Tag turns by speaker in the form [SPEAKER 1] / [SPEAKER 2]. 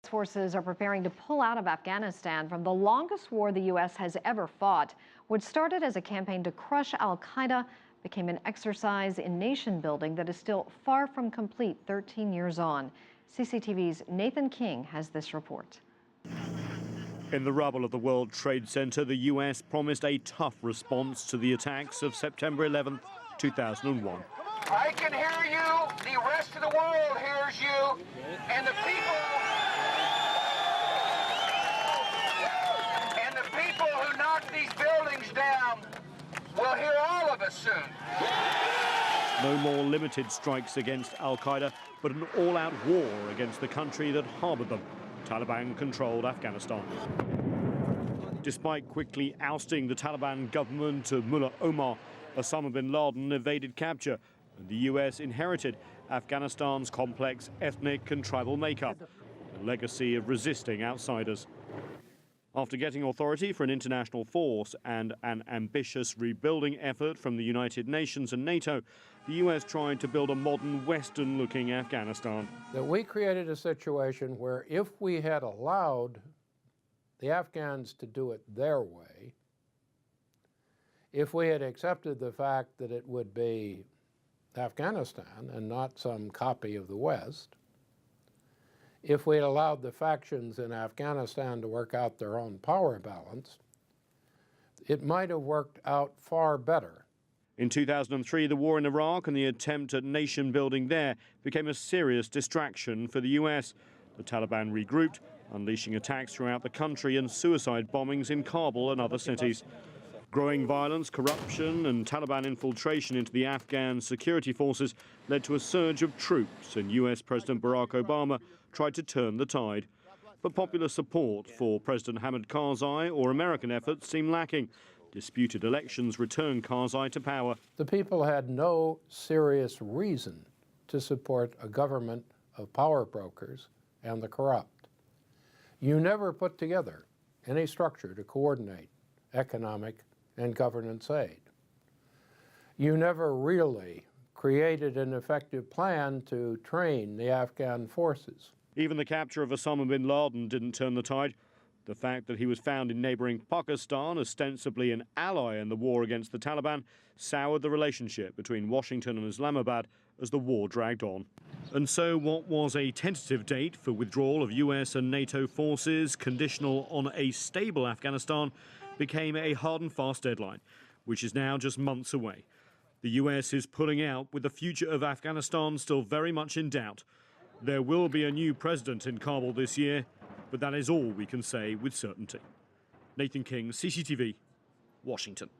[SPEAKER 1] Forces are preparing to pull out of Afghanistan from the longest war the U.S. has ever fought. What started as a campaign to crush Al-Qaeda became an exercise in nation building that is still far from complete 13 years on. CCTV's Nathan King has this report.
[SPEAKER 2] In the rubble of the World Trade Center, the U.S. promised a tough response to the attacks of September 11, 2001.
[SPEAKER 3] I can hear you, the rest of the world hears you, and the people who knock these buildings down will hear all of us soon.
[SPEAKER 2] No more limited strikes against Al-Qaeda, but an all-out war against the country that harbored them, Taliban-controlled Afghanistan. Despite quickly ousting the Taliban government of Mullah Omar, Osama bin Laden evaded capture, and the U.S. inherited Afghanistan's complex ethnic and tribal makeup, a legacy of resisting outsiders. After getting authority for an international force and an ambitious rebuilding effort from the United Nations and NATO, the U.S. tried to build a modern, Western-looking Afghanistan.
[SPEAKER 4] That we created a situation where if we had allowed the Afghans to do it their way, if we had accepted the fact that it would be Afghanistan and not some copy of the West, if we had allowed the factions in Afghanistan to work out their own power balance, it might have worked out far better.
[SPEAKER 2] In 2003, the war in Iraq and the attempt at nation building there became a serious distraction for the U.S. The Taliban regrouped, unleashing attacks throughout the country and suicide bombings in Kabul and other cities. Growing violence, corruption and Taliban infiltration into the Afghan security forces led to a surge of troops, and U.S. President Barack Obama tried to turn the tide. But popular support for President Hamid Karzai or American efforts seemed lacking. Disputed elections returned Karzai to power.
[SPEAKER 4] The people had no serious reason to support a government of power brokers and the corrupt. You never put together any structure to coordinate economic and governance aid. You never really created an effective plan to train the Afghan forces.
[SPEAKER 2] Even the capture of Osama bin Laden didn't turn the tide. The fact that he was found in neighboring Pakistan, ostensibly an ally in the war against the Taliban, soured the relationship between Washington and Islamabad as the war dragged on. And so what was a tentative date for withdrawal of US and NATO forces, conditional on a stable Afghanistan, became a hard and fast deadline, which is now just months away. The US is pulling out with the future of Afghanistan still very much in doubt. There will be a new president in Kabul this year, but that is all we can say with certainty. Nathan King, CCTV, Washington.